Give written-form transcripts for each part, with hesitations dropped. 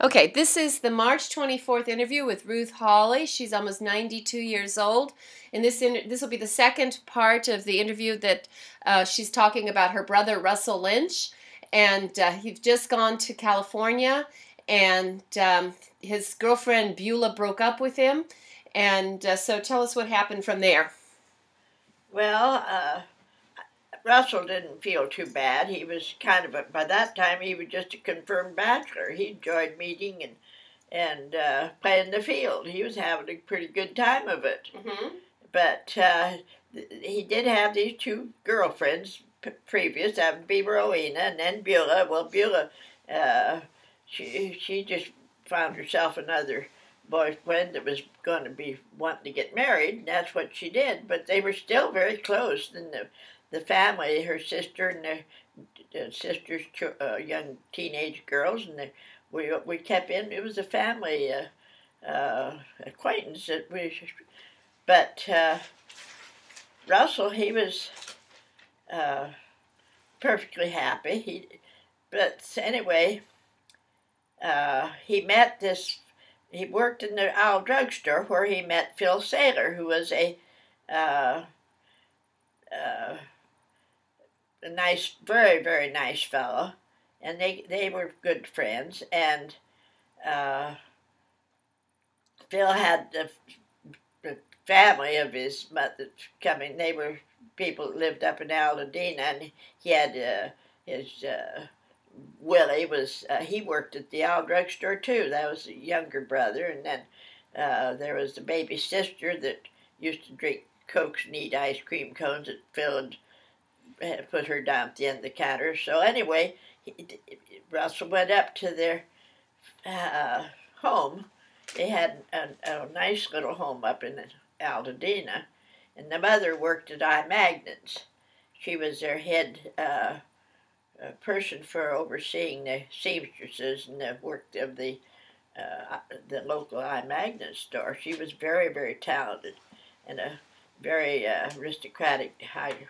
Okay, this is the March 24th interview with Ruth Hawley. She's almost 92 years old. And this will be the second part of the interview that she's talking about her brother, Russell Linch. And he's just gone to California, and his girlfriend, Beulah, broke up with him. And so tell us what happened from there. Well, Russell didn't feel too bad. He was kind of by that time he was just a confirmed bachelor. He enjoyed meeting and playing the field. He was having a pretty good time of it. Mm-hmm. But he did have these two girlfriends previous. That would be Rowena and then Beulah. Well, Beulah, she just found herself another boyfriend that was going to be wanting to get married, and that's what she did. But they were still very close, and the family, her sister and the sister's young teenage girls, and we kept in. It was a family acquaintance that we. But Russell, he was perfectly happy. But anyway, he met this. He worked in the Owl drugstore where he met Phil Saylor, who was a nice, very, very nice fellow, and they were good friends. And Phil had the family of his mother coming. They were people that lived up in Altadena, and he had his Willie was he worked at the Owl drugstore too. That was the younger brother, and then there was the baby sister that used to drink Cokes and eat ice cream cones that Phil had put her down at the end of the counter. So anyway, Russell went up to their home. They had a nice little home up in Altadena, and the mother worked at iMagnets. She was their head person for overseeing the seamstresses and the work of the local iMagnet store. She was very, very talented and a very aristocratic, high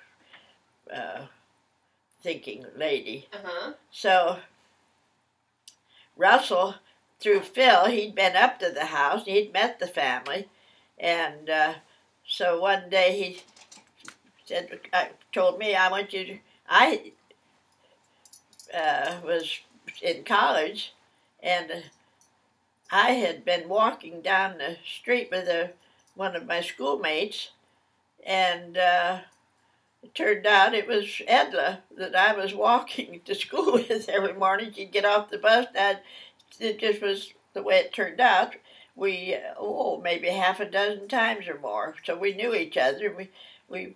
thinking lady. Uh-huh. So Russell, through Phil, he'd been up to the house, he'd met the family, and so one day he said, told me, I want you to, I was in college, and I had been walking down the street with one of my schoolmates, and it turned out it was Edla that I was walking to school with every morning. She'd get off the bus, and it just was the way it turned out. We, maybe half a dozen times or more, so we knew each other. We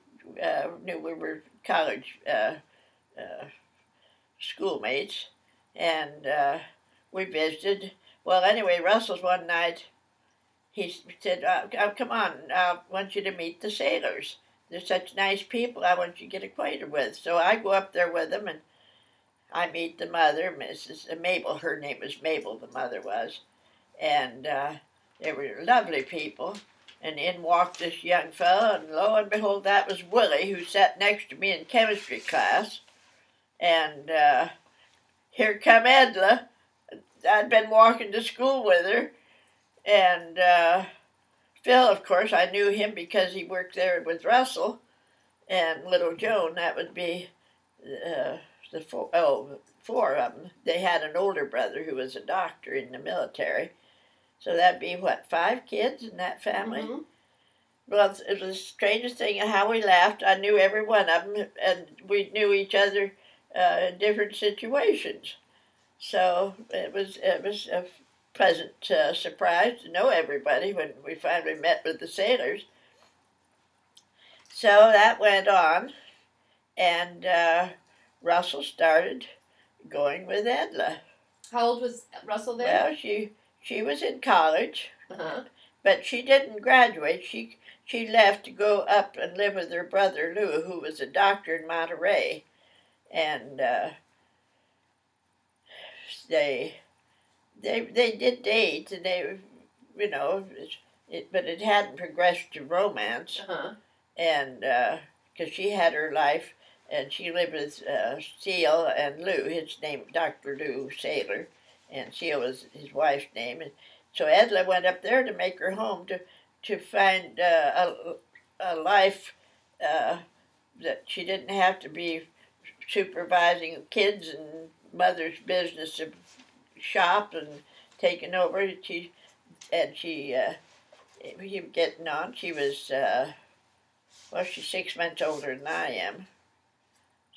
knew we were college schoolmates, and we visited. Well, anyway, Russell's one night, he said, come on, I want you to meet the Saylors. They're such nice people I want you to get acquainted with. So I go up there with them, and I meet the mother, Mrs. Mabel. Her name was Mabel, the mother was. And they were lovely people. And in walked this young fellow, and lo and behold, that was Willie, who sat next to me in chemistry class. And here come Edla. I'd been walking to school with her. And Phil, of course, I knew him because he worked there with Russell. And little Joan, that would be four of them. They had an older brother who was a doctor in the military. So that'd be, 5 kids in that family? Mm-hmm. Well, it was the strangest thing how we laughed. I knew every one of them, and we knew each other in different situations. So it was a pleasant surprise to know everybody when we finally met with the Saylors. So that went on, and Russell started going with Edla. How old was Russell then? Well, she was in college, Uh-huh. but she didn't graduate. She left to go up and live with her brother Lou, who was a doctor in Monterey, and they did date, and they, but it hadn't progressed to romance, Uh-huh. and because she had her life, and she lived with Seal and Lou, his name Dr. Lou Saylor, and Seal was his wife's name. And so Edla went up there to make her home to find a life that she didn't have to be supervising kids and mother's business of shop and taking over. She getting on. She was she's 6 months older than I am.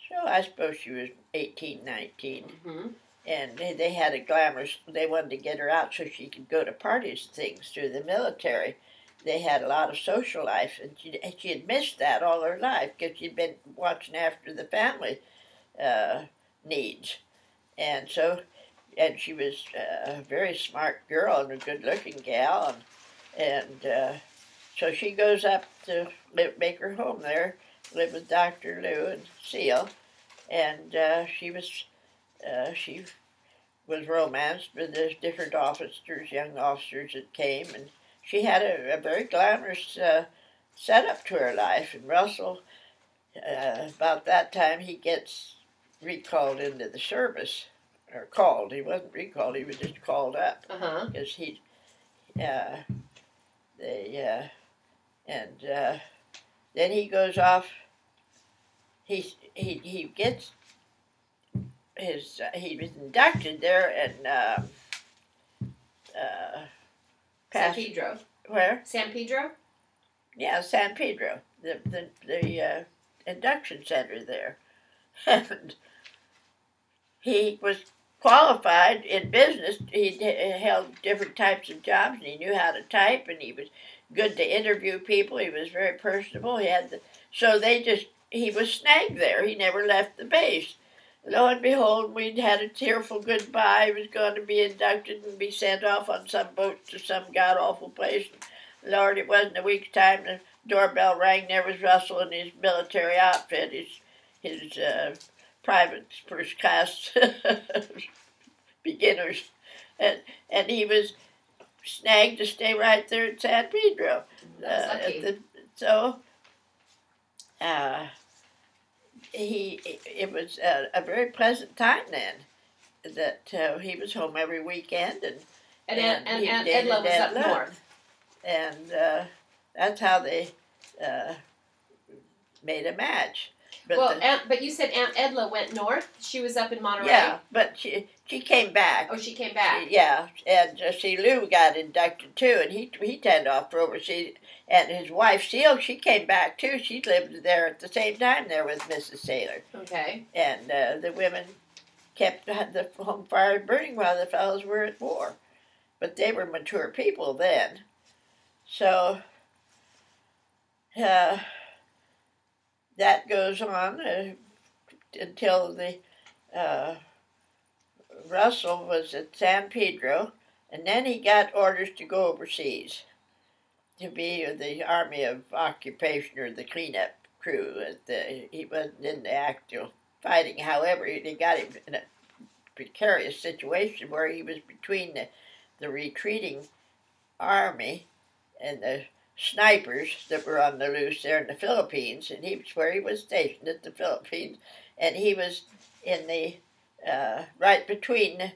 So I suppose she was 18, 19. Mm-hmm. And they had a glamorous, they wanted to get her out so she could go to parties and things through the military. They had a lot of social life, and she had missed that all her life because she'd been watching after the family needs. And so, and she was a very smart girl and a good-looking gal, and so she goes up to make her home there, live with Dr. Lou and Seal, and she was romanced with the different officers, young officers that came, and she had a very glamorous setup to her life. And Russell, about that time, he gets recalled into the service, or called. He wasn't recalled; he was just called up because then he goes off. He gets he was inducted there and San Pedro. Where? San Pedro? Yeah, San Pedro, the induction center there. And he was qualified in business. He held different types of jobs, and he knew how to type, and he was good to interview people. He was very personable. He was snagged there. He never left the base. Lo and behold, we'd had a tearful goodbye. He was going to be inducted and be sent off on some boat to some god-awful place. And Lord, it wasn't a week's time. The doorbell rang. There was Russell in his military outfit, his private first class beginners. And he was snagged to stay right there at San Pedro. It was a very pleasant time then, that he was home every weekend, and Aunt Edla was up north, and that's how they made a match. But you said Aunt Edla went north. She was up in Monterey. Yeah, but she came back. Oh, she came back. And Lou got inducted too, and he turned off for overseas. And his wife Seal, she came back too. She lived there at the same time there with Mrs. Saylor. Okay. And the women kept the home fire burning while the fellows were at war, but they were mature people then. So that goes on until the Russell was at San Pedro, and then he got orders to go overseas to be the Army of Occupation or the cleanup crew. He wasn't in the actual fighting. However, they got him in a precarious situation where he was between the retreating army and the snipers that were on the loose there in the Philippines, and he was where he was stationed at the Philippines, and he was in the right between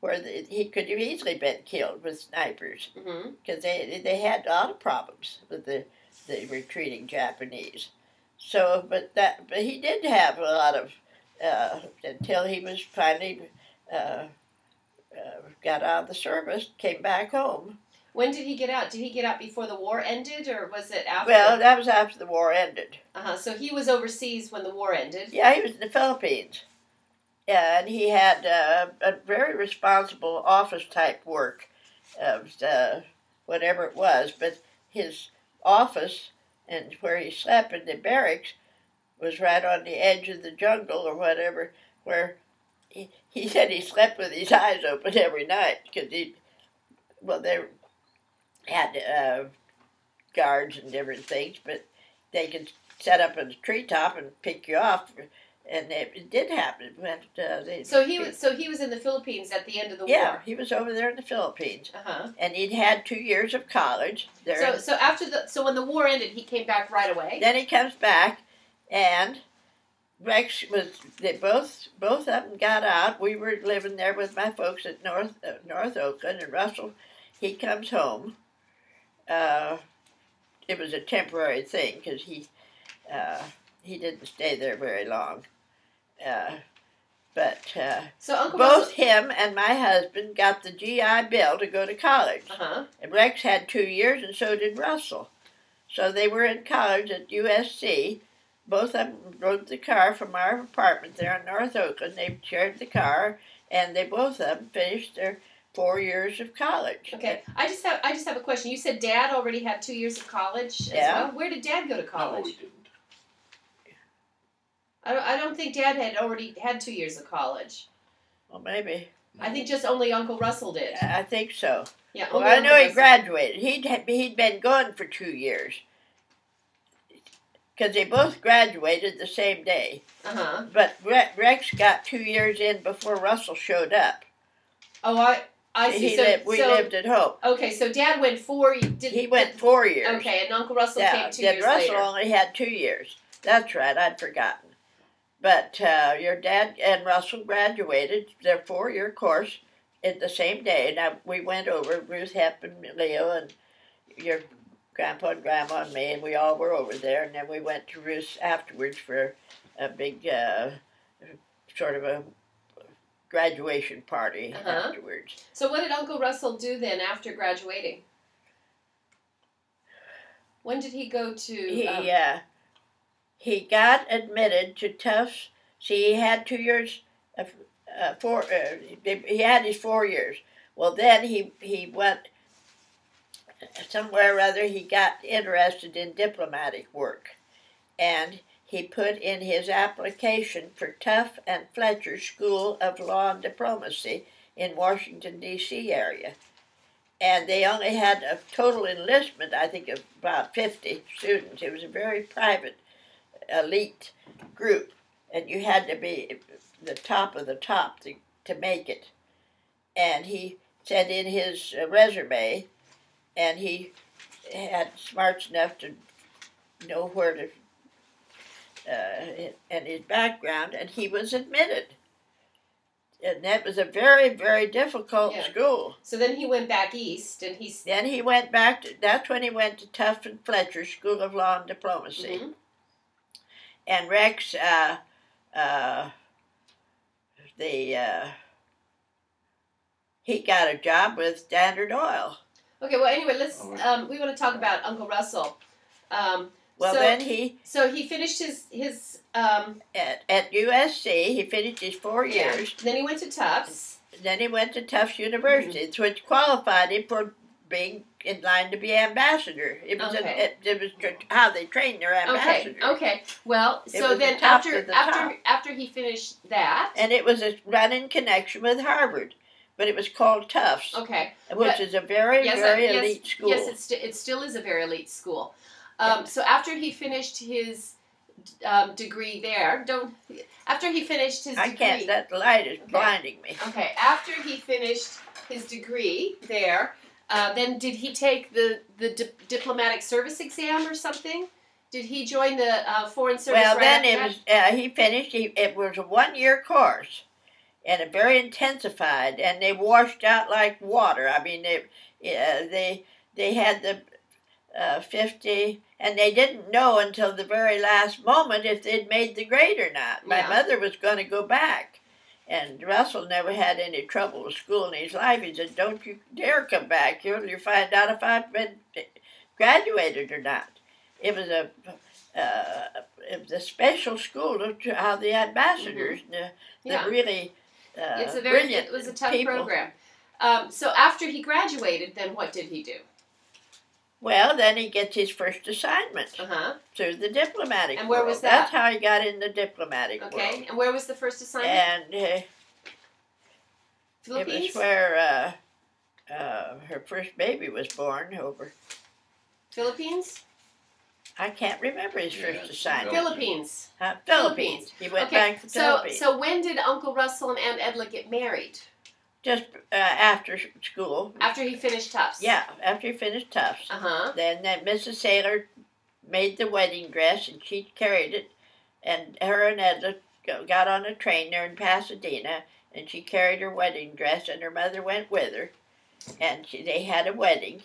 where he could have easily been killed with snipers, because they had a lot of problems with the retreating Japanese. So, but he did have a lot of until he was finally got out of the service, came back home. When did he get out? Did he get out before the war ended, or was it after? Well, that was after the war ended. So he was overseas when the war ended. Yeah, he was in the Philippines. Yeah, and he had a very responsible office-type work, whatever it was. But his office and where he slept in the barracks was right on the edge of the jungle or whatever, where he said he slept with his eyes open every night because they had guards and different things, but they could set up in the treetop and pick you off. And it did happen. So he was in the Philippines at the end of the war. Yeah, he was over there in the Philippines. And he'd had 2 years of college there. So when the war ended, he came back right away. Then he comes back, and Rex was, both of them got out. We were living there with my folks at North Oakland, and Russell, he comes home. It was a temporary thing because he didn't stay there very long. But so Uncle both Russell... him and my husband got the GI Bill to go to college. And Rex had 2 years, and so did Russell. So they were in college at USC. Both of them rode the car from our apartment there in North Oakland. They shared the car, and they both of them finished their 4 years of college. Okay, I just have a question. You said Dad already had 2 years of college as well. Where did Dad go to college? No, we didn't. I don't think Dad had already had 2 years of college. Well, maybe. I think just only Uncle Russell did. I think so. Yeah. Well, I know he graduated. He'd been gone for 2 years. Because they both graduated the same day. But Rex got 2 years in before Russell showed up. Oh, I see. We lived at home. Okay, so Dad went 4 years. He went 4 years. Okay, and Uncle Russell came 2 years Russell later. only had 2 years. That's right, I'd forgotten. But your dad and Russell graduated their 4-year course in the same day. Now, we went over, Ruth, Hep, and Leo, and your Grandpa and Grandma and me, and we all were over there. And then we went to Ruth's afterwards for a big sort of a graduation party afterwards. So what did Uncle Russell do then after graduating? When did he go to... He got admitted to Tufts. See, he had 2 years, he had his 4 years. Well, then he went somewhere or other. He got interested in diplomatic work, and he put in his application for Tufts and Fletcher School of Law and Diplomacy in Washington, D.C. area. And they only had a total enlistment, I think, of about 50 students. It was a very private, elite group, and you had to be the top of the top to make it. And he sent in his resume, and he had smarts enough to know where to, and his background, and he was admitted. And that was a very, very difficult school. So then he went back east, and Then he went back to, that's when he went to Tufts and Fletcher School of Law and Diplomacy. And Rex, he got a job with Standard Oil. Okay, well, anyway, let's, we want to talk about Uncle Russell. Then he... So he finished his at USC, he finished his 4 years. Then he went to Tufts. Then he went to Tufts University, which qualified him for being in line to be ambassador. It was it was how they trained their ambassadors. Okay. Well, so then after he finished that, and it was a run-in connection with Harvard, but it was called Tufts. Okay. Which is a very elite school. Yes, it still is a very elite school. So after he finished his degree there, after he finished his degree... I can't, that light is blinding me. Okay, after he finished his degree there, then did he take the diplomatic service exam or something? Did he join the foreign service? Well, then he finished, it was a 1-year course, and a very intensified, and they washed out like water. I mean, they had the 50... And they didn't know until the very last moment if they'd made the grade or not. My mother was going to go back. And Russell never had any trouble with school in his life. He said, don't you dare come back. You'll find out if I've been graduated or not. It was a special school to how the ambassadors, the really brilliant it was a tough people. program. So after he graduated, then what did he do? Well, then he gets his first assignment through the diplomatic And where world. was that? That's how he got in the diplomatic world. Okay, and where was the first assignment? And Philippines? it was where her first baby was born over. Philippines? I can't remember his first assignment. Philippines. Philippines. He went back to the Philippines. So when did Uncle Russell and Aunt Edla get married? Just after school. After he finished Tufts? Yeah, after he finished Tufts. Then Mrs. Saylor made the wedding dress, and she carried it, And her and Edla got on a train there in Pasadena, and she carried her wedding dress, and her mother went with her, and they had a wedding.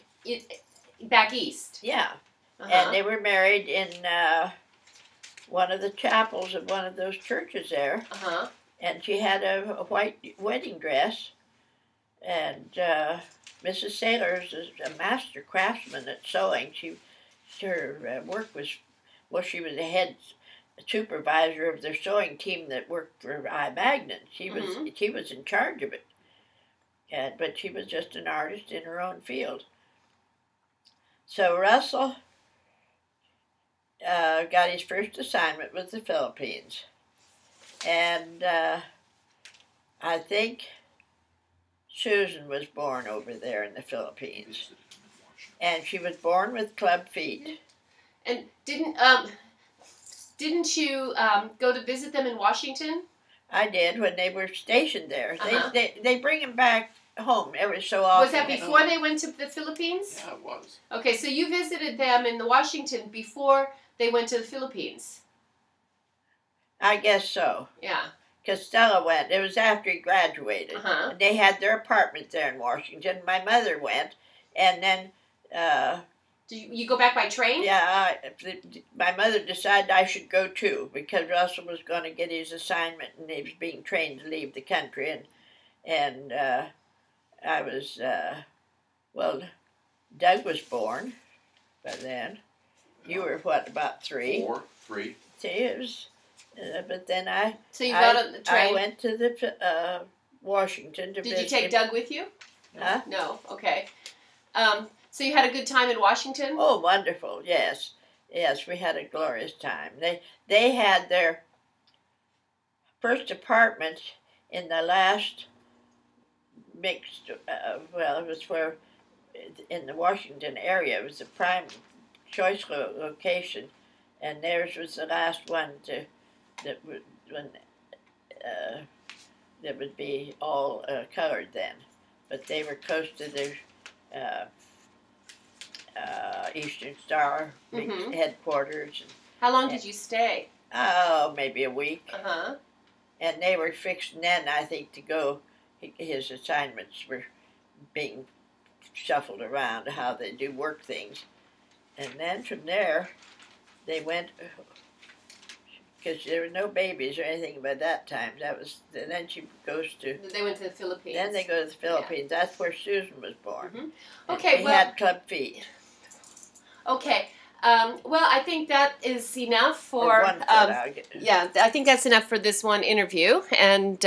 Back east? Yeah. And they were married in one of the chapels of one of those churches there. And she had a white wedding dress, and Mrs. Saylors is a master craftsman at sewing. Her work was, well, she was the head supervisor of their sewing team that worked for I-Magnet. She was in charge of it, but she was just an artist in her own field. So Russell got his first assignment with the Philippines, and I think Susan was born over there in the Philippines, and she was born with club feet. And didn't you go to visit them in Washington? I did when they were stationed there. They bring them back home every so often. Was that before they went to the Philippines? Yeah, it was. Okay, so you visited them in Washington before they went to the Philippines. I guess so. Yeah. Because Stella went. It was after he graduated. And they had their apartment there in Washington. My mother went, and then... Did you go back by train? Yeah, my mother decided I should go too, because Russell was going to get his assignment, and he was being trained to leave the country, and I was, well, Doug was born by then. You were, what, about 3? 4, 3. See, it was, but then So you got on the train? I went to the Washington to visit. Did you take Doug with you? Huh? No, okay. So you had a good time in Washington? Oh, wonderful, yes. Yes, we had a glorious time. They had their first apartment in the last mixed, well, it was where, in the Washington area, it was a prime choice location, and theirs was the last one that would be all colored then. But they were close to their Eastern Star headquarters. How long did you stay? Oh, maybe a week. Uh-huh. And they were fixing then, I think, to go. His assignments were being shuffled around, how they do work things. And then from there, they went, because there were no babies or anything by that time. That was, and then she goes to... They went to the Philippines. Then they go to the Philippines. Yeah. That's where Susan was born. Okay, they had club feet. Okay. Well, I think that is enough for... yeah, I think that's enough for this one interview, and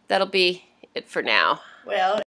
that'll be it for now. Well...